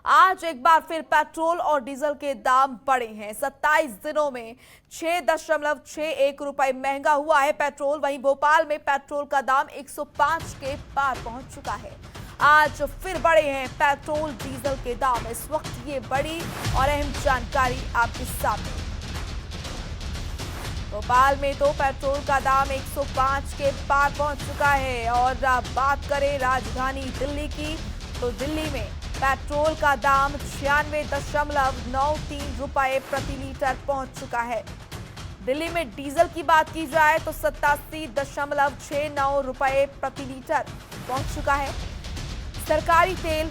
आज एक बार फिर पेट्रोल और डीजल के दाम बढ़े हैं। 27 दिनों में 6.61 रुपए महंगा हुआ है पेट्रोल। वहीं भोपाल में पेट्रोल का दाम 105 के पार पहुंच चुका है। आज फिर बढ़े हैं पेट्रोल डीजल के दाम। इस वक्त ये बड़ी और अहम जानकारी आपके सामने। भोपाल में तो पेट्रोल का दाम 105 के पार पहुंच चुका है। और बात करें राजधानी दिल्ली की, तो दिल्ली में पेट्रोल का दाम 96.93 रुपए प्रति लीटर पहुंच चुका है। दिल्ली में डीजल की बात की जाए तो 87.69 रुपए प्रति लीटर पहुंच चुका है। सरकारी तेल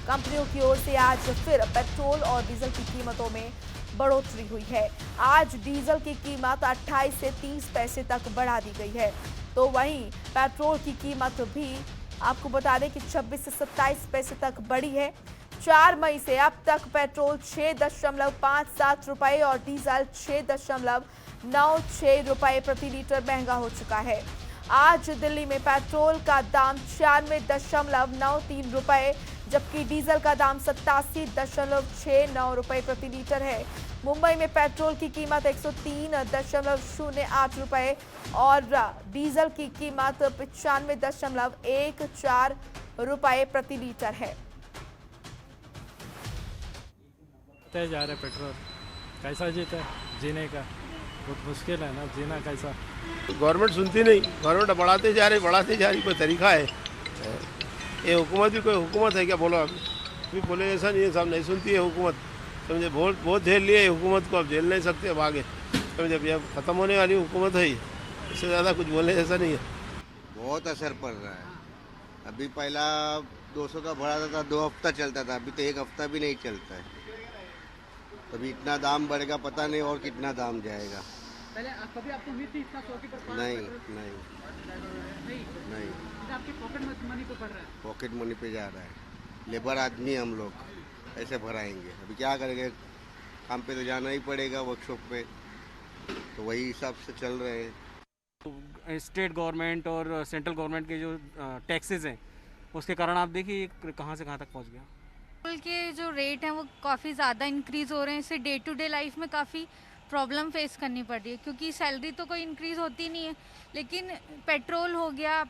कंपनियों की ओर से आज फिर पेट्रोल और डीजल की कीमतों में बढ़ोतरी हुई है। आज डीजल की कीमत 28 से 30 पैसे तक बढ़ा दी गई है। तो वहीं पेट्रोल की कीमत भी आपको बता दें कि 26 से 27 पैसे तक बढ़ी है। 4 मई से अब तक पेट्रोल 6.57 रुपए और डीजल 6.96 रुपए प्रति लीटर महंगा हो चुका है। आज दिल्ली में पेट्रोल का दाम 96.93 रुपए जबकि डीजल का दाम 87.69 रुपए प्रति लीटर है। मुंबई में पेट्रोल की कीमत 103.08 रुपए और डीजल की कीमत 95.14 रुपए प्रति लीटर है। जा रहे पेट्रोल कैसा जीता जीने का बहुत मुश्किल है ना, जीना कैसा। गवर्नमेंट सुनती नहीं, गवर्नमेंट बढ़ाते जा रही कोई तरीका है। ये हुकूमत भी कोई हुकूमत है क्या बोलो? अभी बोले ऐसा नहीं है, सब नहीं सुनती है हुकूमत। समझे बहुत झेल लिए हुकूमत को, अब झेल नहीं सकते अब आगे। समझे अब ख़त्म होने वाली हुकूमत है, इससे ज़्यादा कुछ बोलने जैसा नहीं है। बहुत असर पड़ रहा है। अभी पहला 200 का भराता था, 2 हफ्ता चलता था, अभी तो 1 हफ्ता भी नहीं चलता है। अभी इतना दाम बढ़ेगा, पता नहीं और कितना दाम जाएगा। पहले कभी आपको उम्मीद थी इतना 100 पर? नहीं। आपकी पॉकेट मनी पे पड़ रहा है? पॉकेट मनी पे जा रहा है। लेबर आदमी हम लोग ऐसे भराएंगे, अभी क्या करेंगे? काम पे तो जाना ही पड़ेगा, वर्कशॉप पे, तो वही हिसाब से चल रहे हैं। स्टेट गवर्नमेंट और सेंट्रल गवर्नमेंट के जो टैक्सेस हैं उसके कारण आप देखिए कहाँ से कहाँ तक पहुँच गया। पेट्रोल के जो रेट हैं वो काफ़ी ज़्यादा इंक्रीज़ हो रहे हैं। इससे डे टू डे लाइफ में काफ़ी प्रॉब्लम फेस करनी पड़ रही है क्योंकि सैलरी तो कोई इंक्रीज़ होती नहीं है, लेकिन पेट्रोल हो गया, आप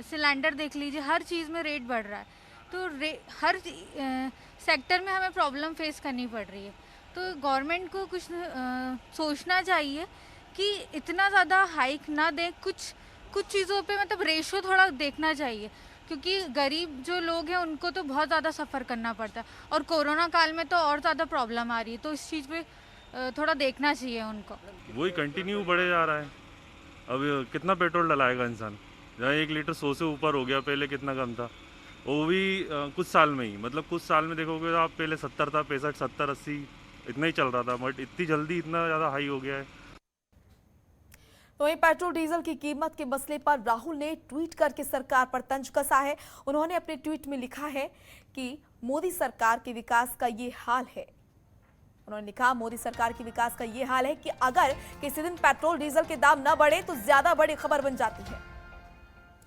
सिलेंडर देख लीजिए, हर चीज़ में रेट बढ़ रहा है। तो हर सेक्टर में हमें प्रॉब्लम फेस करनी पड़ रही है। तो गवर्नमेंट को कुछ सोचना चाहिए कि इतना ज़्यादा हाइक ना दें। कुछ चीज़ों पे मतलब रेशो थोड़ा देखना चाहिए क्योंकि गरीब जो लोग हैं उनको तो बहुत ज़्यादा सफ़र करना पड़ता है और कोरोना काल में तो और ज़्यादा प्रॉब्लम आ रही है। तो इस चीज़ पे थोड़ा देखना चाहिए उनको। वही कंटिन्यू बढ़े जा रहा है। अब कितना पेट्रोल डलाएगा इंसान? जहाँ 1 लीटर 100 से ऊपर हो गया, पहले कितना कम था, वो भी कुछ साल में ही। मतलब कुछ साल में देखोगे तो आप पहले 70 था, 65, 70, 80 इतना ही चल रहा था, बट इतनी जल्दी इतना ज़्यादा हाई हो गया है। वहीं पेट्रोल डीजल की कीमत के मसले पर राहुल ने ट्वीट करके सरकार पर तंज कसा है। उन्होंने अपने ट्वीट में लिखा है कि मोदी सरकार के विकास का ये हाल है। उन्होंने लिखा, मोदी सरकार के विकास का ये हाल है कि अगर किसी दिन पेट्रोल डीजल के दाम न बढ़े तो ज्यादा बड़ी खबर बन जाती है।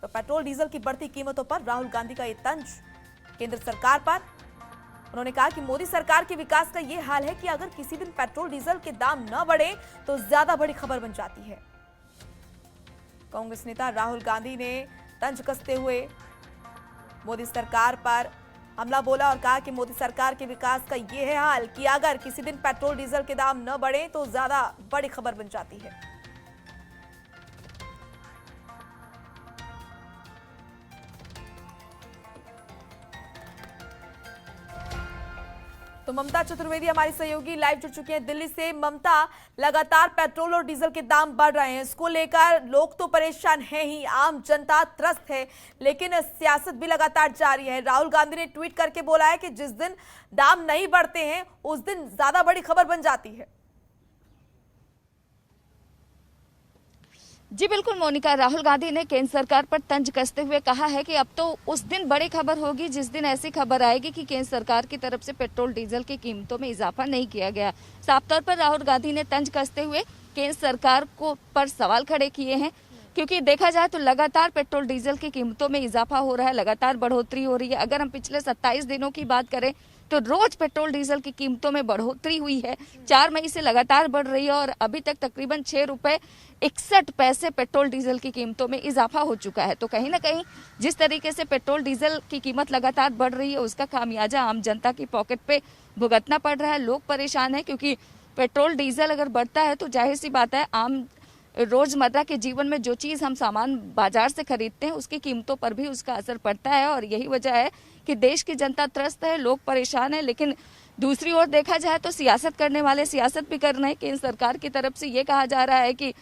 तो पेट्रोल डीजल की बढ़ती कीमतों पर राहुल गांधी का ये तंज केंद्र सरकार पर। उन्होंने कहा कि मोदी सरकार के विकास का ये हाल है कि अगर किसी दिन पेट्रोल डीजल के दाम न बढ़े तो ज्यादा बड़ी खबर बन जाती है। कांग्रेस नेता राहुल गांधी ने तंज कसते हुए मोदी सरकार पर हमला बोला और कहा कि मोदी सरकार के विकास का ये है हाल कि अगर किसी दिन पेट्रोल डीजल के दाम न बढ़े तो ज्यादा बड़ी खबर बन जाती है। तो ममता चतुर्वेदी हमारी सहयोगी लाइव जुड़ चुकी हैं दिल्ली से। ममता, लगातार पेट्रोल और डीजल के दाम बढ़ रहे हैं, इसको लेकर लोग तो परेशान हैं ही, आम जनता त्रस्त है, लेकिन सियासत भी लगातार जारी है। राहुल गांधी ने ट्वीट करके बोला है कि जिस दिन दाम नहीं बढ़ते हैं उस दिन ज्यादा बड़ी खबर बन जाती है। जी बिल्कुल मोनिका, राहुल गांधी ने केंद्र सरकार पर तंज कसते हुए कहा है कि अब तो उस दिन बड़ी खबर होगी जिस दिन ऐसी खबर आएगी कि केंद्र सरकार की तरफ से पेट्रोल डीजल की कीमतों में इजाफा नहीं किया गया। साफ तौर पर राहुल गांधी ने तंज कसते हुए केंद्र सरकार को पर सवाल खड़े किए हैं क्योंकि देखा जाए तो लगातार पेट्रोल डीजल की कीमतों में इजाफा हो रहा है, लगातार बढ़ोतरी हो रही है। अगर हम पिछले 27 दिनों की बात करें तो रोज पेट्रोल डीजल की कीमतों में बढ़ोतरी हुई है। 4 मई से लगातार बढ़ रही है और अभी तक तकरीबन 6 रुपए 61 पैसे पेट्रोल डीजल की कीमतों में इजाफा हो चुका है। तो कहीं ना कहीं जिस तरीके से पेट्रोल डीजल की कीमत लगातार बढ़ रही है, उसका खामियाजा आम जनता की पॉकेट पे भुगतना पड़ रहा है। लोग परेशान हैं क्योंकि पेट्रोल डीजल अगर बढ़ता है तो जाहिर सी बात है आम रोजमर्रा के जीवन में जो चीज हम सामान बाजार से खरीदते हैं उसकी कीमतों पर भी उसका असर पड़ता है। और यही वजह है कि देश की जनता त्रस्त है, लोग परेशान है। लेकिन दूसरी ओर देखा जाए तो सियासत करने वाले सियासत भी कर रहे हैं। केंद्र सरकार की तरफ से ये कहा जा रहा है कि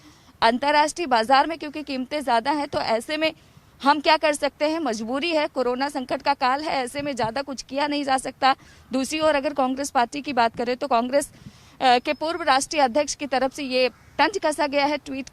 अंतर्राष्ट्रीय बाजार में क्योंकि कीमतें ज्यादा हैं तो ऐसे में हम क्या कर सकते हैं, मजबूरी है, कोरोना संकट का काल है, ऐसे में ज्यादा कुछ किया नहीं जा सकता। दूसरी ओर अगर कांग्रेस पार्टी की बात करें तो कांग्रेस के पूर्व राष्ट्रीय अध्यक्ष की तरफ से ये तंज कसा गया है ट्वीट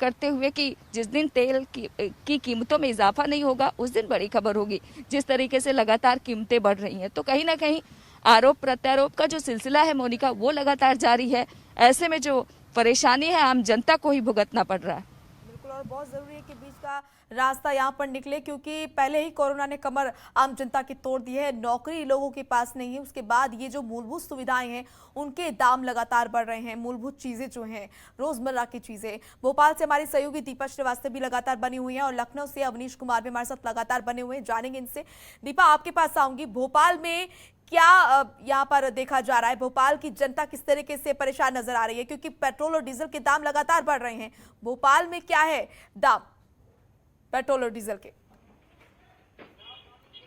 करते हुए कि जिस दिन तेल की कीमतों में इजाफा नहीं होगा उस दिन बड़ी खबर होगी। जिस तरीके से लगातार कीमतें बढ़ रही हैं तो कहीं ना कहीं आरोप प्रत्यारोप का जो सिलसिला है मोनिका वो लगातार जारी है। ऐसे में जो परेशानी है आम जनता को ही भुगतना पड़ रहा है। बिल्कुल, और बहुत जरूरी है कि बीच का रास्ता यहाँ पर निकले क्योंकि पहले ही कोरोना ने कमर आम जनता की तोड़ दी है। नौकरी लोगों के पास नहीं है, उसके बाद ये जो मूलभूत सुविधाएं हैं उनके दाम लगातार बढ़ रहे हैं। मूलभूत चीजें जो हैं, रोजमर्रा की चीजें। भोपाल से हमारी सहयोगी दीपा श्रीवास्तव भी लगातार बनी हुई है और लखनऊ से अवनीश कुमार भी हमारे साथ लगातार बने हुए हैं, जानेंगे इनसे। दीपा, आपके पास आऊंगी। भोपाल में क्या यहाँ पर देखा जा रहा है? भोपाल की जनता किस तरीके से परेशान नजर आ रही है क्योंकि पेट्रोल और डीजल के दाम लगातार बढ़ रहे हैं। भोपाल में क्या है दाम पेट्रोल और डीजल के?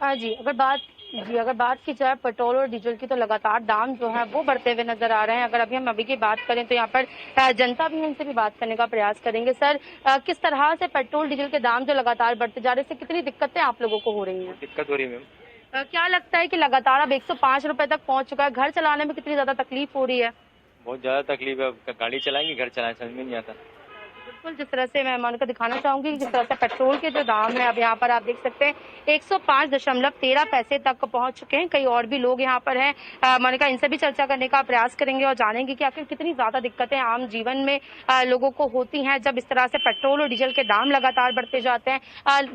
हाँ जी, अगर बात की जाए पेट्रोल और डीजल की तो लगातार दाम जो है वो बढ़ते हुए नजर आ रहे हैं। अगर हम अभी की बात करें तो यहाँ पर जनता भी इनसे भी बात करने का प्रयास करेंगे। सर, किस तरह से पेट्रोल डीजल के दाम जो लगातार बढ़ते जा रहे हैं, इससे कितनी दिक्कतें आप लोगों को हो रही हैं? दिक्कत हो रही है मैम। क्या लगता है कि लगातार अब 105 रुपए तक पहुंच चुका है, घर चलाने में कितनी ज्यादा तकलीफ हो रही है? बहुत ज्यादा तकलीफ है, गाड़ी चलाएंगे घर चलाएं समझ में नहीं आता। बिल्कुल, जिस तरह से मैं मानकर दिखाना चाहूंगी जिस तरह से पेट्रोल के जो दाम है अब यहाँ पर आप देख सकते हैं 105.13 पैसे तक पहुंच चुके हैं। कई और भी लोग यहाँ पर हैं, मानिका इनसे भी चर्चा करने का प्रयास करेंगे और जानेंगे कि आखिर कितनी ज्यादा दिक्कतें आम जीवन में लोगों को होती हैं जब इस तरह से पेट्रोल और डीजल के दाम लगातार बढ़ते जाते हैं।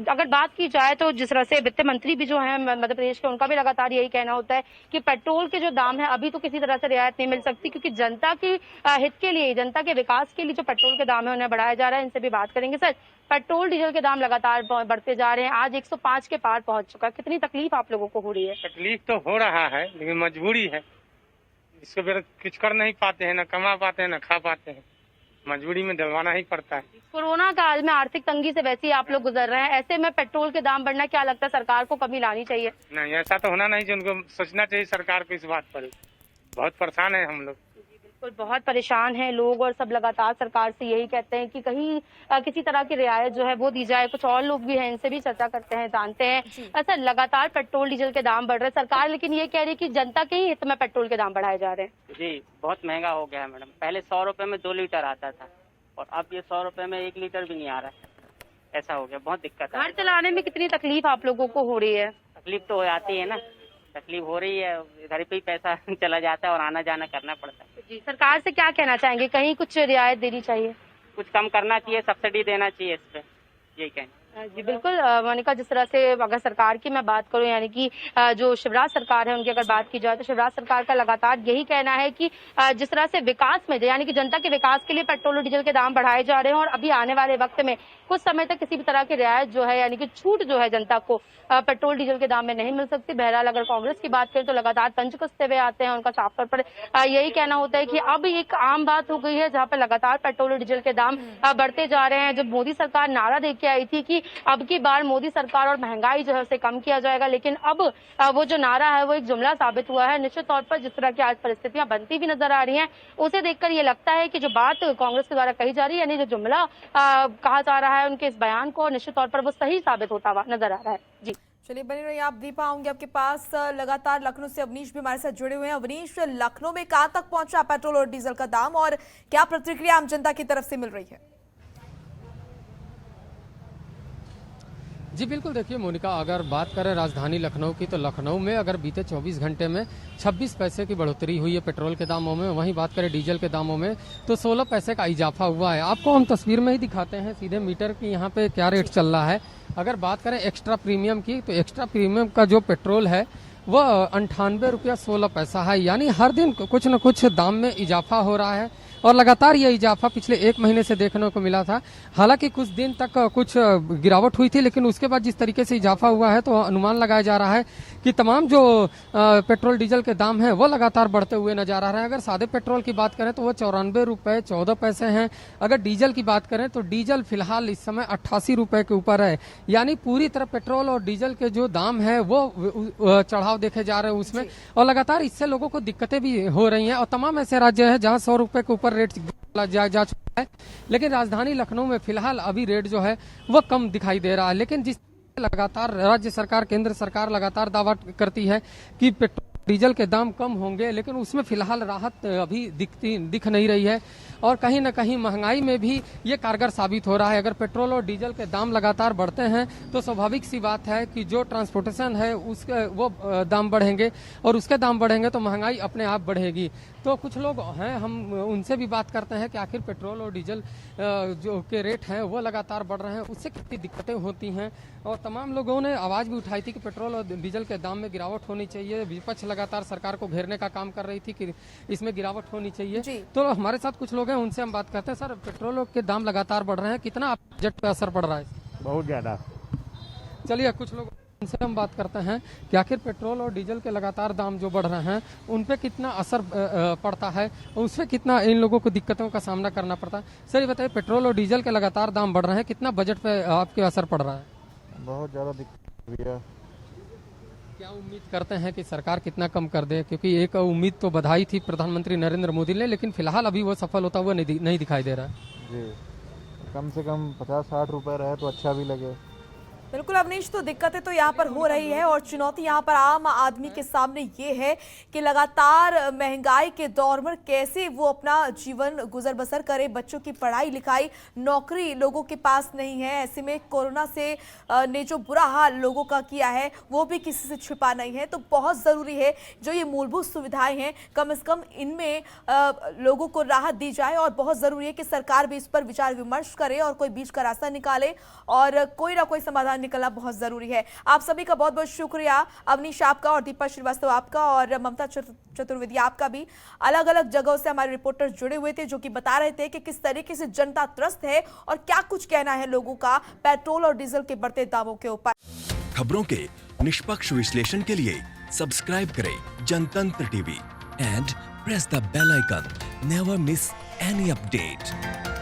अगर बात की जाए तो जिस तरह से वित्त मंत्री भी जो है मध्य प्रदेश के, उनका भी लगातार यही कहना होता है कि पेट्रोल के जो दाम है अभी तो किसी तरह से रियायत नहीं मिल सकती क्योंकि जनता की हित के लिए, जनता के विकास के लिए जो पेट्रोल के दाम है उन्हें बढ़ाया जा रहा है। इनसे भी बात करेंगे। सर, पेट्रोल डीजल के दाम लगातार बढ़ते जा रहे हैं, आज 105 के पार पहुंच चुका है, कितनी तकलीफ आप लोगों को हो रही है? तकलीफ तो हो रहा है लेकिन मजबूरी है, इसके बिना कुछ कर नहीं पाते हैं, न कमा पाते हैं न खा पाते हैं, मजबूरी में डलवाना ही पड़ता है। कोरोना काल में आर्थिक तंगी से वैसे ही आप लोग गुजर रहे हैं, ऐसे में पेट्रोल के दाम बढ़ना, क्या लगता है सरकार को कमी लानी चाहिए? नहीं, ऐसा तो होना नहीं, उनको सोचना चाहिए सरकार को इस बात पर। बहुत परेशान है हम लोग। बहुत परेशान हैं लोग और सब लगातार सरकार से यही कहते हैं कि कहीं किसी तरह की रियायत जो है वो दी जाए। कुछ और लोग भी हैं, इनसे भी चर्चा करते हैं, जानते हैं। सर, लगातार पेट्रोल डीजल के दाम बढ़ रहे हैं, सरकार लेकिन ये कह रही है कि जनता के ही हित में पेट्रोल के दाम बढ़ाए जा रहे हैं। जी, बहुत महंगा हो गया है मैडम। पहले 100 रुपए में 2 लीटर आता था और अब ये 100 रुपए में 1 लीटर भी नहीं आ रहा है। ऐसा हो गया, बहुत दिक्कत है। घर चलाने में कितनी तकलीफ आप लोगों को हो रही है? तकलीफ तो हो जाती है ना, तकलीफ हो रही है, घर पे ही पैसा चला जाता है और आना जाना करना पड़ता है। जी, सरकार से क्या कहना चाहेंगे, कहीं कुछ रियायत देनी चाहिए? कुछ कम करना चाहिए, सब्सिडी देना चाहिए इस पे, यही कहना। जी बिल्कुल मोनिका, जिस तरह से अगर सरकार की मैं बात करूं, यानी कि जो शिवराज सरकार है उनकी अगर बात की जाए तो शिवराज सरकार का लगातार यही कहना है कि जिस तरह से विकास में, यानी कि जनता के विकास के लिए पेट्रोल और डीजल के दाम बढ़ाए जा रहे हैं और अभी आने वाले वक्त में कुछ समय तक किसी भी तरह की रियायत जो है, यानी कि छूट जो है जनता को पेट्रोल डीजल के दाम में नहीं मिल सकती। बहरहाल अगर कांग्रेस की बात करें तो लगातार तंज कसते हुए आते हैं, उनका साफ तौर पर यही कहना होता है कि अब एक आम बात हो गई है जहाँ पर लगातार पेट्रोल और डीजल के दाम बढ़ते जा रहे हैं। जब मोदी सरकार नारा दे के आई थी कि अब की बार मोदी सरकार और महंगाई जो है उसे कम किया जाएगा, लेकिन अब वो जो नारा है वो एक जुमला साबित हुआ है। निश्चित तौर पर जिस तरह की आज परिस्थितियां बनती भी नजर आ रही हैं, उसे देखकर ये लगता है कि जो बात कांग्रेस के द्वारा कही जा रही है, यानी जो जुमला कहा जा रहा है उनके इस बयान को, निश्चित तौर पर वो सही साबित होता हुआ नजर आ रहा है। जी चलिए, बनी रहिए आप। दीपा, आऊंगी आपके पास। लगातार लखनऊ से अवनीश भी हमारे साथ जुड़े हुए हैं। अवनीश, लखनऊ में कहां तक पहुंचा पेट्रोल और डीजल का दाम और क्या प्रतिक्रिया आम जनता की तरफ से मिल रही है? जी बिल्कुल, देखिए मोनिका, अगर बात करें राजधानी लखनऊ की तो लखनऊ में अगर बीते 24 घंटे में 26 पैसे की बढ़ोतरी हुई है पेट्रोल के दामों में। वहीं बात करें डीजल के दामों में तो 16 पैसे का इजाफा हुआ है। आपको हम तस्वीर में ही दिखाते हैं सीधे मीटर की यहाँ पे क्या रेट चल रहा है। अगर बात करें एक्स्ट्रा प्रीमियम की तो एक्स्ट्रा प्रीमियम का जो पेट्रोल है वह 98 रुपया 16 पैसा है। यानी हर दिन कुछ न कुछ दाम में इजाफा हो रहा है और लगातार यह इजाफा पिछले 1 महीने से देखने को मिला था। हालांकि कुछ दिन तक कुछ गिरावट हुई थी, लेकिन उसके बाद जिस तरीके से इजाफा हुआ है तो अनुमान लगाया जा रहा है कि तमाम जो पेट्रोल डीजल के दाम हैं वो लगातार बढ़ते हुए नजर आ रहे हैं। अगर सादे पेट्रोल की बात करें तो वो 94 रुपए 14 पैसे हैं। अगर डीजल की बात करें तो डीजल फिलहाल इस समय 88 रुपए के ऊपर है। यानी पूरी तरह पेट्रोल और डीजल के जो दाम है वो चढ़ाव देखे जा रहे हैं उसमें, और लगातार इससे लोगों को दिक्कतें भी हो रही हैं। और तमाम ऐसे राज्य हैं जहां 100 रुपए के ऊपर रेट जा चुका है, लेकिन राजधानी लखनऊ में फिलहाल अभी रेट जो है वह कम दिखाई दे रहा है। लेकिन जिस लगातार राज्य सरकार, केंद्र सरकार लगातार दावा करती है कि पेट्रोल डीजल के दाम कम होंगे, लेकिन उसमें फिलहाल राहत अभी दिख नहीं रही है। और कहीं न कहीं महंगाई में भी ये कारगर साबित हो रहा है। अगर पेट्रोल और डीजल के दाम लगातार बढ़ते हैं तो स्वाभाविक सी बात है कि जो ट्रांसपोर्टेशन है उसके वो दाम बढ़ेंगे, और उसके दाम बढ़ेंगे तो महंगाई अपने आप बढ़ेगी। तो कुछ लोग हैं, हम उनसे भी बात करते हैं कि आखिर पेट्रोल और डीजल जो के रेट हैं वो लगातार बढ़ रहे हैं, उससे कितनी दिक्कतें होती हैं। और तमाम लोगों ने आवाज़ भी उठाई थी कि पेट्रोल और डीजल के दाम में गिरावट होनी चाहिए। विपक्ष लगातार सरकार को घेरने का काम कर रही थी कि इसमें गिरावट होनी चाहिए। तो हमारे साथ कुछ लोग हैं, उनसे हम बात करते हैं। सर, पेट्रोल के दाम लगातार बढ़ रहे हैं, कितना बजट पे असर पड़ रहा है? बहुत ज़्यादा। चलिए कुछ लोग उनसे हम बात करते हैं कि आखिर पेट्रोल और डीजल के लगातार दाम जो बढ़ रहे हैं उन पे कितना असर पड़ता है, उससे कितना इन लोगों को दिक्कतों का सामना करना पड़ता है। सर ये बताइए, पेट्रोल और डीजल के लगातार दाम बढ़ रहे हैं, कितना बजट पे आपके असर पड़ रहा है? बहुत ज़्यादा दिक्कत हुई है। क्या उम्मीद करते हैं कि सरकार कितना कम कर दे? क्योंकि एक उम्मीद तो बधाई थी प्रधानमंत्री नरेंद्र मोदी ने, लेकिन फिलहाल अभी वो सफल होता हुआ नहीं दिखाई दे रहा है। जी, कम से कम 50-60 रुपए रहे तो अच्छा भी लगे। बिल्कुल अवनीश, तो दिक्कतें तो यहाँ पर हो रही है और चुनौती यहाँ पर आम आदमी के सामने ये है कि लगातार महंगाई के दौर में कैसे वो अपना जीवन गुजर बसर करे। बच्चों की पढ़ाई लिखाई, नौकरी लोगों के पास नहीं है। ऐसे में कोरोना से ने जो बुरा हाल लोगों का किया है वो भी किसी से छिपा नहीं है। तो बहुत ज़रूरी है जो ये मूलभूत सुविधाएं हैं कम से कम इनमें लोगों को राहत दी जाए, और बहुत ज़रूरी है कि सरकार भी इस पर विचार विमर्श करे और कोई बीच का रास्ता निकाले और कोई ना कोई समाधान निकलना बहुत जरूरी है। आप सभी का बहुत बहुत शुक्रिया, अवनीश आपका और दीपा श्रीवास्तव आपका और ममता चतुर्वेदी आपका भी। अलग अलग जगहों से हमारे रिपोर्टर्स जुड़े हुए थे जो कि बता रहे थे कि किस तरीके से जनता त्रस्त है और क्या कुछ कहना है लोगों का पेट्रोल और डीजल के बढ़ते दामों के ऊपर। खबरों के निष्पक्ष विश्लेषण के लिए सब्सक्राइब करें Jantantra TV and press the bell icon. Never miss any update.